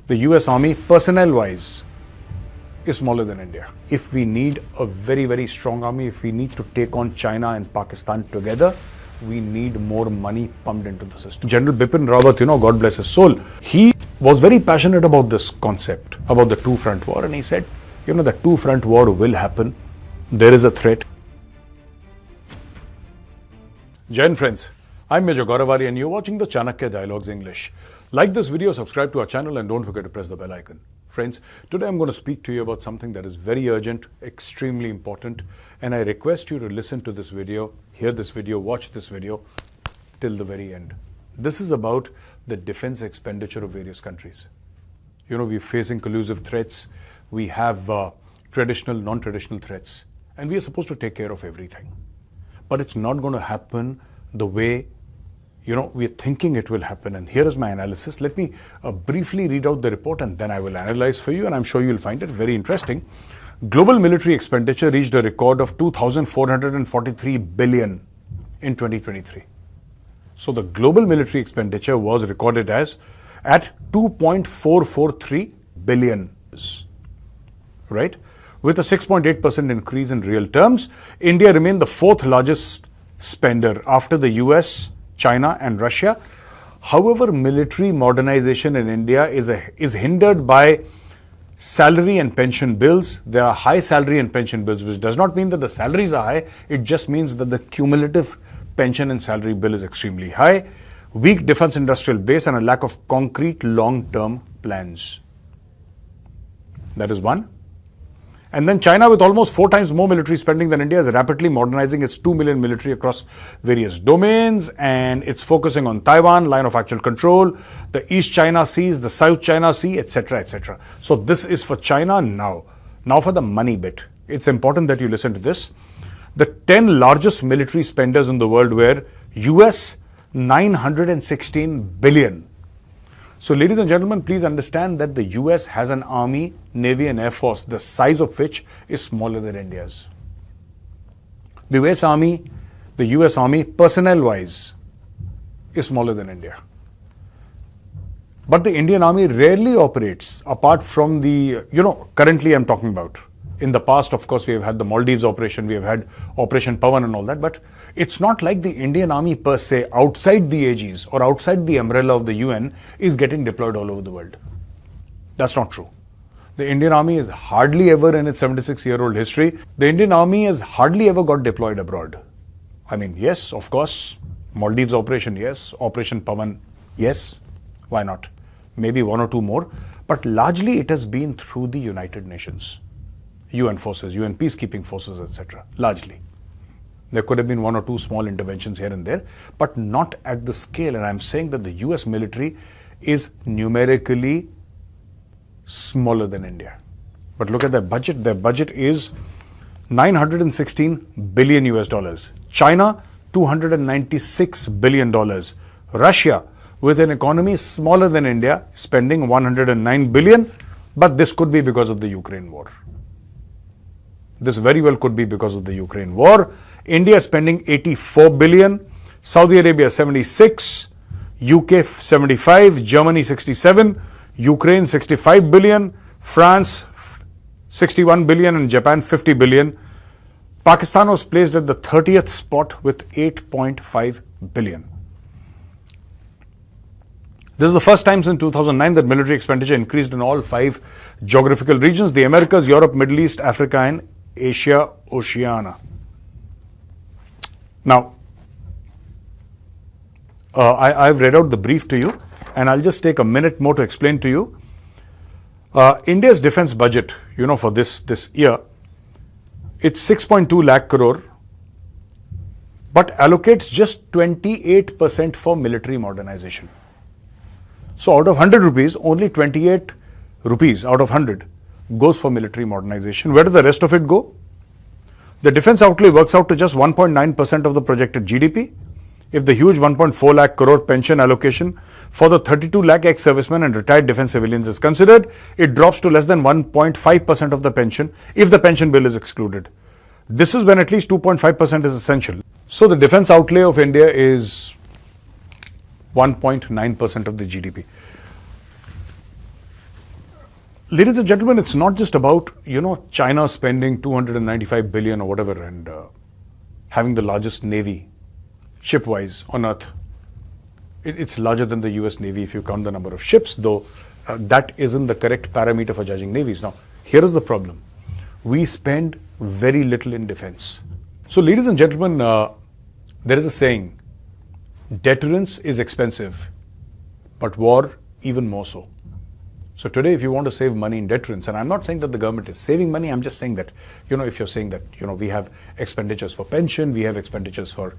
the US Army, personnel-wise, is smaller than India. If we need a very, very strong army, if we need to take on China and Pakistan together, we need more money pumped into the system. General Bipin Rawat, God bless his soul, he was very passionate about this concept, about the two-front war, and he said, the two-front war will happen. There is a threat. Jai Hind friends, I'm Major Gaurav Arya and you're watching the Chanakya Dialogues English. Like this video, subscribe to our channel and don't forget to press the bell icon. Friends, today I'm going to speak to you about something that is very urgent, extremely important, and I request you to listen to this video, hear this video, watch this video till the very end. This is about the defense expenditure of various countries. We're facing collusive threats, we have traditional, non-traditional threats, and we are supposed to take care of everything. But it's not going to happen the way we're thinking it will happen. And here is my analysis. Let me briefly read out the report and then I will analyze for you, and I'm sure you'll find it very interesting. Global military expenditure reached a record of 2,443 billion in 2023. So the global military expenditure was recorded at 2.443 billion, right? With a 6.8% increase in real terms, India remained the fourth largest spender after the US, China and Russia. However, military modernization in India is hindered by salary and pension bills. There are high salary and pension bills, which does not mean that the salaries are high. It just means that the cumulative pension and salary bill is extremely high. Weak defense industrial base and a lack of concrete long-term plans. That is one. And then China, with almost 4 times more military spending than India, is rapidly modernizing its 2 million military across various domains, and it's focusing on Taiwan, line of actual control, the East China Seas, the South China Sea, etc., etc. So this is for China now. Now for the money bit. It's important that you listen to this. The 10 largest military spenders in the world were US, 916 billion. So ladies and gentlemen, please understand that the US has an army, navy and air force, the size of which is smaller than India's. The US Army, personnel-wise, is smaller than India. But the Indian Army rarely operates apart from the, currently I'm talking about. In the past, of course, we have had the Maldives operation, we have had Operation Pawan and all that, but it's not like the Indian Army per se, outside the Aegis or outside the umbrella of the UN, is getting deployed all over the world. That's not true. The Indian Army is hardly ever, in its 76-year-old history, the Indian Army has hardly ever got deployed abroad. I mean, yes, of course, Maldives operation, yes, Operation Pawan, yes, why not? Maybe 1 or 2 more, but largely it has been through the United Nations. UN forces, UN peacekeeping forces, etc. Largely. There could have been 1 or 2 small interventions here and there, but not at the scale. And I'm saying that the US military is numerically smaller than India. But look at their budget. Their budget is 916 billion US dollars. China, $296 billion. Russia, with an economy smaller than India, spending 109 billion. But this could be because of the Ukraine war. This very well could be because of the Ukraine war. India spending 84 billion, Saudi Arabia 76, UK 75, Germany 67, Ukraine 65 billion, France 61 billion and Japan 50 billion. Pakistan was placed at the 30th spot with 8.5 billion. This is the first time since 2009 that military expenditure increased in all 5 geographical regions: the Americas, Europe, Middle East, Africa and Asia, Oceania. Now, I've read out the brief to you and I'll just take a minute more to explain to you. India's defense budget, for this year, it's 6.2 lakh crore, but allocates just 28% for military modernization. So out of 100 rupees, only 28 rupees out of 100 goes for military modernization. Where does the rest of it go? The defense outlay works out to just 1.9% of the projected GDP. If the huge 1.4 lakh crore pension allocation for the 32 lakh ex-servicemen and retired defense civilians is considered, it drops to less than 1.5% of the pension if the pension bill is excluded. This is when at least 2.5% is essential. So the defense outlay of India is 1.9% of the GDP. ladies and gentlemen, it's not just about, China spending 295 billion or whatever and having the largest navy, ship-wise, on earth. It's larger than the US Navy if you count the number of ships, though that isn't the correct parameter for judging navies. Now, here is the problem. We spend very little in defense. So, ladies and gentlemen, there is a saying, deterrence is expensive, but war even more so. So today, if you want to save money in deterrence, and I'm not saying that the government is saving money, I'm just saying that, if you're saying that, we have expenditures for pension, we have expenditures for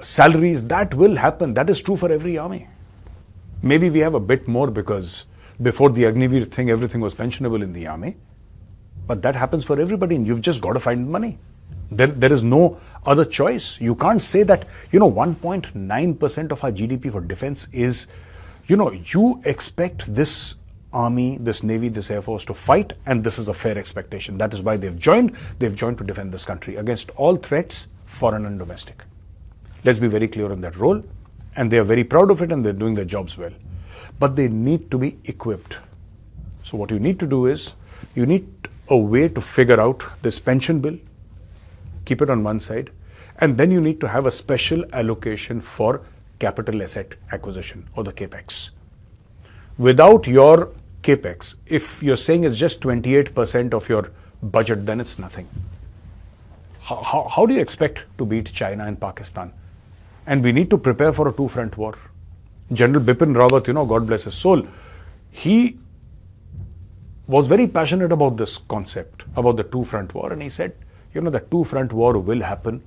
salaries, that will happen. That is true for every army. Maybe we have a bit more because before the Agniveer thing, everything was pensionable in the army. But that happens for everybody, and you've just got to find money. There is no other choice. You can't say that, 1.9% of our GDP for defense is, you expect this army, this navy, this air force to fight, and this is a fair expectation. That is why they've joined. They've joined to defend this country against all threats, foreign and domestic. Let's be very clear on that role, and they are very proud of it, and they're doing their jobs well. But they need to be equipped. So what you need to do is, you need a way to figure out this pension bill, keep it on one side, and then you need to have a special allocation for capital asset acquisition or the capex. Without your capex, if you're saying it's just 28% of your budget, then it's nothing. How do you expect to beat China and Pakistan? And we need to prepare for a two-front war. General Bipin Rawat, God bless his soul, he was very passionate about this concept, about the two-front war, and he said, the two-front war will happen.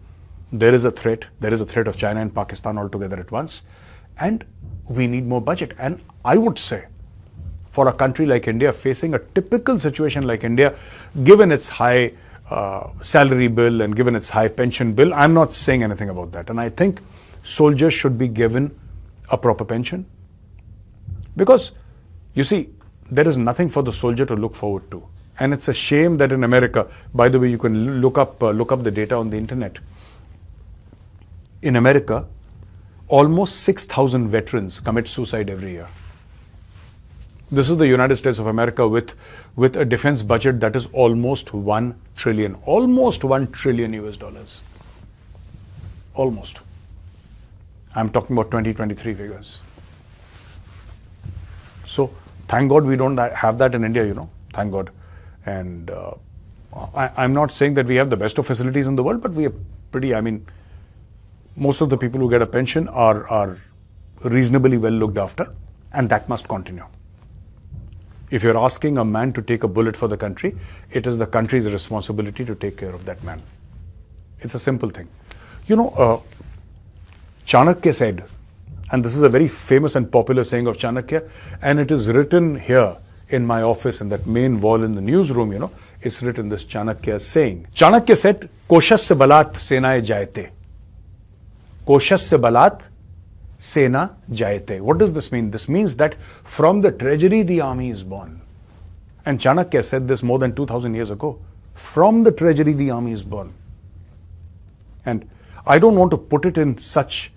There is a threat of China and Pakistan altogether at once, and we need more budget. And I would say, for a country like India, facing a typical situation like India, given its high salary bill and given its high pension bill, I'm not saying anything about that. And I think soldiers should be given a proper pension. Because, you see, there is nothing for the soldier to look forward to. And it's a shame that in America, by the way, you can look up the data on the internet. In America, almost 6,000 veterans commit suicide every year. This is the United States of America with a defense budget that is almost 1 trillion US dollars. Almost. I'm talking about 2023 figures. So, thank God we don't have that in India, thank God. And I'm not saying that we have the best of facilities in the world, but we are pretty, most of the people who get a pension are reasonably well looked after, and that must continue. If you're asking a man to take a bullet for the country, it is the country's responsibility to take care of that man. It's a simple thing. Chanakya said, and this is a very famous and popular saying of Chanakya, and it is written here in my office, in that main wall in the newsroom, it's written this Chanakya saying. Chanakya said, Koshas se balat senaye jayate. Koshas se balat sena jayate. What does this mean? This means that from the treasury the army is born. And Chanakya said this more than 2,000 years ago. From the treasury the army is born. And I don't want to put it in such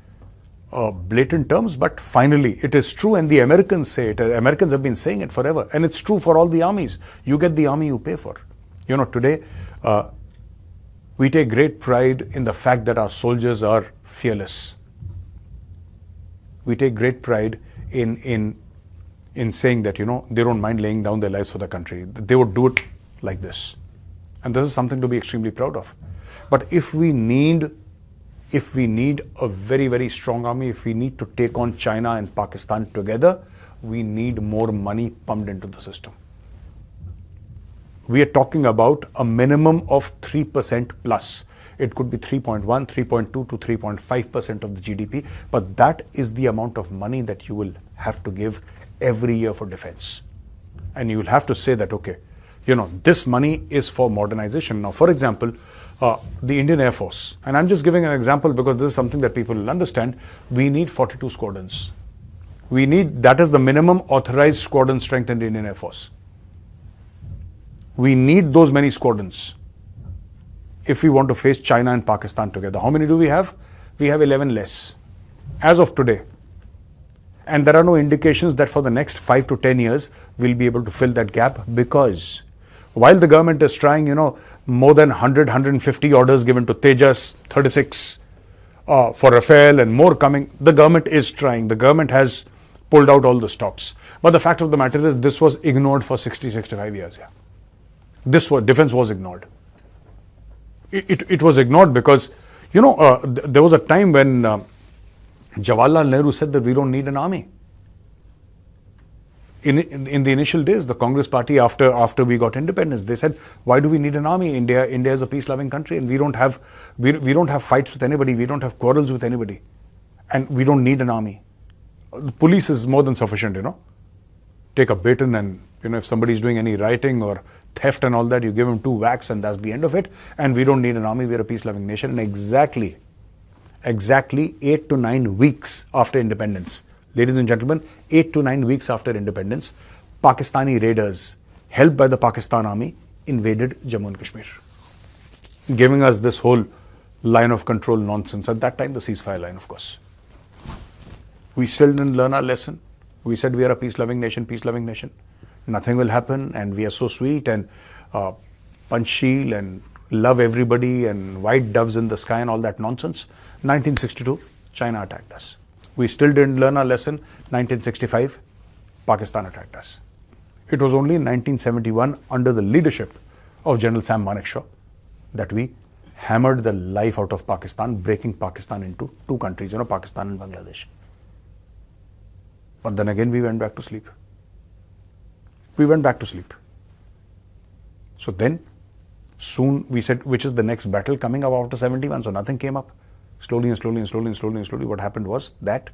blatant terms, but finally it is true, and the Americans say it. Americans have been saying it forever, and it's true for all the armies. You get the army you pay for. Today we take great pride in the fact that our soldiers are fearless. We take great pride in saying that, they don't mind laying down their lives for the country. They would do it like this. And this is something to be extremely proud of. But if we need a very, very strong army, if we need to take on China and Pakistan together, we need more money pumped into the system. We are talking about a minimum of 3% plus. It could be 3.1, 3.2 to 3.5% of the GDP, but that is the amount of money that you will have to give every year for defense. And you will have to say that, okay, this money is for modernization. Now, for example, the Indian Air Force, and I'm just giving an example because this is something that people will understand, we need 42 squadrons. That is the minimum authorized squadron strength in the Indian Air Force. We need those many squadrons if we want to face China and Pakistan together. How many do we have? We have 11 less as of today. And there are no indications that for the next 5 to 10 years, we'll be able to fill that gap, because while the government is trying, more than 100, 150 orders given to Tejas, 36 for Rafael and more coming, the government is trying. The government has pulled out all the stops. But the fact of the matter is, this was ignored for 60, 65 years. Yeah. Defense was ignored. It was ignored because, there was a time when Jawaharlal Nehru said that we don't need an army. In the initial days, the Congress party, after we got independence, they said, why do we need an army? India is a peace-loving country, and we don't have fights with anybody, we don't have quarrels with anybody, and we don't need an army. The police is more than sufficient, Take a baton and, if somebody is doing any rioting or theft and all that, you give him 2 whacks and that's the end of it. And we don't need an army, we're a peace-loving nation. And exactly 8 to 9 weeks after independence, ladies and gentlemen, 8 to 9 weeks after independence, Pakistani raiders, helped by the Pakistan army, invaded Jammu and Kashmir, giving us this whole line of control nonsense. At that time, the ceasefire line, of course. We still didn't learn our lesson. We said we are a peace-loving nation. Nothing will happen, and we are so sweet and punch-shield and love everybody and white doves in the sky and all that nonsense. 1962, China attacked us. We still didn't learn our lesson. 1965, Pakistan attacked us. It was only in 1971, under the leadership of General Sam Manekshaw, that we hammered the life out of Pakistan, breaking Pakistan into 2 countries, Pakistan and Bangladesh. But then again, we went back to sleep. So then, soon we said, which is the next battle coming up after 71? So nothing came up. Slowly, what happened was that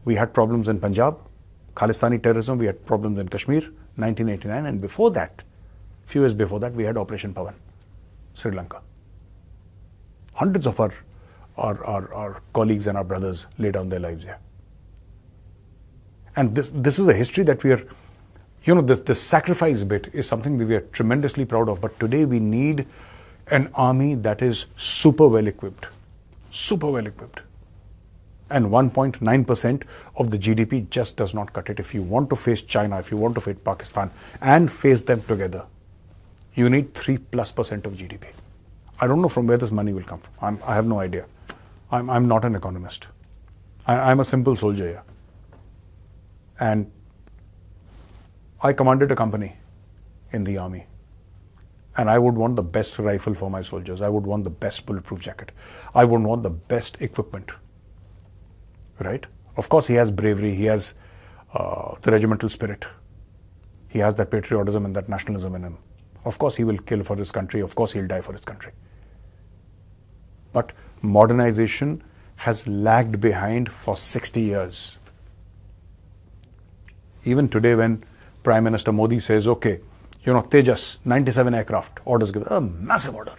we had problems in Punjab, Khalistani terrorism, we had problems in Kashmir, 1989, and before that, few years before that, we had Operation Pawan, Sri Lanka. Hundreds of our colleagues and our brothers laid down their lives here. And this is a history that we are, the sacrifice bit is something that we are tremendously proud of. But today we need an army that is super well equipped. And 1.9% of the GDP just does not cut it. If you want to face China, if you want to face Pakistan and face them together, you need 3+% of GDP. I don't know from where this money will come from. I have no idea. I'm not an economist. I'm a simple soldier here. And I commanded a company in the army. And I would want the best rifle for my soldiers. I would want the best bulletproof jacket. I would want the best equipment. Right? Of course, he has bravery. He has the regimental spirit. He has that patriotism and that nationalism in him. Of course, he will kill for his country. Of course, he'll die for his country. But modernization has lagged behind for 60 years. Even today, when Prime Minister Modi says, okay, Tejas, 97 aircraft, orders given, a massive order,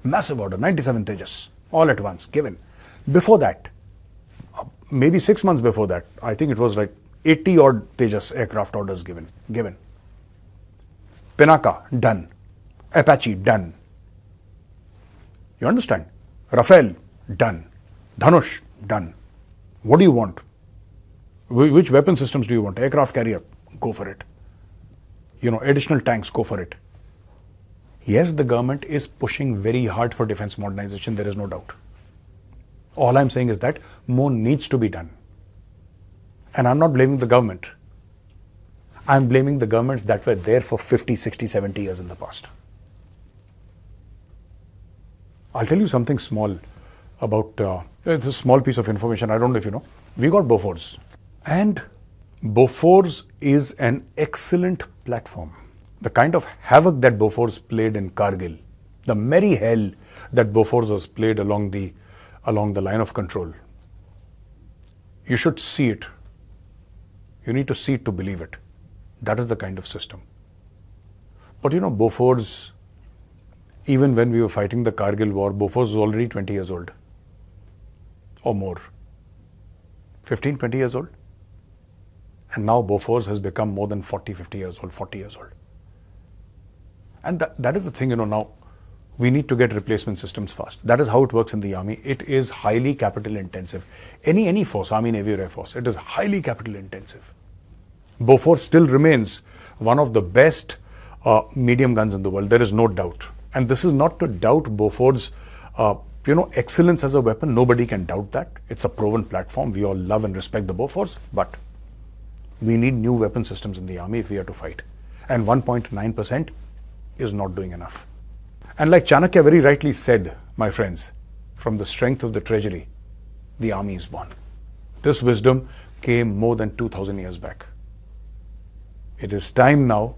97 Tejas, all at once, given. Before that, maybe 6 months before that, I think it was like 80 odd Tejas aircraft orders given. Pinaka, done. Apache, done. You understand? Rafael, done. Dhanush, done. What do you want? Which weapon systems do you want? Aircraft carrier, go for it. Additional tanks, go for it. Yes, the government is pushing very hard for defense modernization, there is no doubt. All I'm saying is that more needs to be done. And I'm not blaming the government. I'm blaming the governments that were there for 50, 60, 70 years in the past. I'll tell you something small about, it's a small piece of information, I don't know if you know. We got Bofors. And Bofors is an excellent platform. The kind of havoc that Bofors played in Kargil, the merry hell that Bofors was played along the line of control. You should see it. You need to see it to believe it. That is the kind of system. But Bofors, even when we were fighting the Kargil war, Bofors was already 20 years old or more. 15, 20 years old. And now Bofors has become more than 40, 50 years old, 40 years old. And that is the thing, now, we need to get replacement systems fast. That is how it works in the army. It is highly capital intensive. Any force, Army, Navy or Air Force, it is highly capital intensive. Bofors still remains one of the best medium guns in the world. There is no doubt. And this is not to doubt Bofors' excellence as a weapon. Nobody can doubt that. It's a proven platform. We all love and respect the Bofors, but we need new weapon systems in the army if we are to fight. And 1.9% is not doing enough. And like Chanakya very rightly said, my friends, from the strength of the treasury, the army is born. This wisdom came more than 2000 years back. It is time now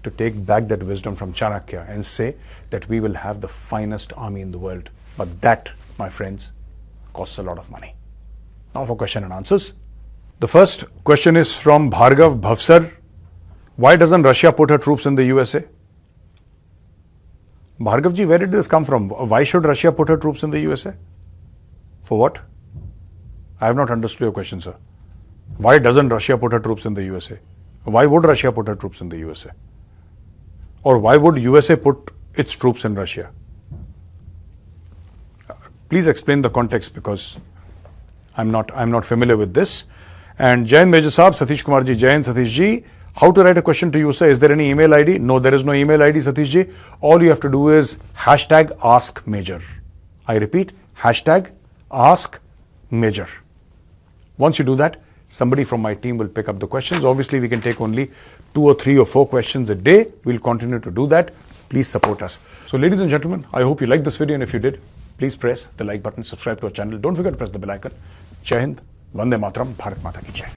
to take back that wisdom from Chanakya and say that we will have the finest army in the world. But that, my friends, costs a lot of money. Now for question and answers. The first question is from Bhargav Bhavsar. Why doesn't Russia put her troops in the USA? Bhargav ji, where did this come from? Why should Russia put her troops in the USA? For what? I have not understood your question, sir. Why doesn't Russia put her troops in the USA? Why would Russia put her troops in the USA? Or why would USA put its troops in Russia? Please explain the context, because I'm not familiar with this. And Jain Major Saab, Satish Kumar ji, Jain Satish ji. How to write a question to you, sir? Is there any email ID? No, there is no email ID, Satish ji. All you have to do is hashtag Ask Major. I repeat, hashtag Ask Major. Once you do that, somebody from my team will pick up the questions. Obviously, we can take only 2 or 3 or 4 questions a day. We'll continue to do that. Please support us. So, ladies and gentlemen, I hope you liked this video, and if you did, please press the like button, subscribe to our channel. Don't forget to press the bell icon. Jai Hind, Vande Mataram, Bharat Mata ki Jai.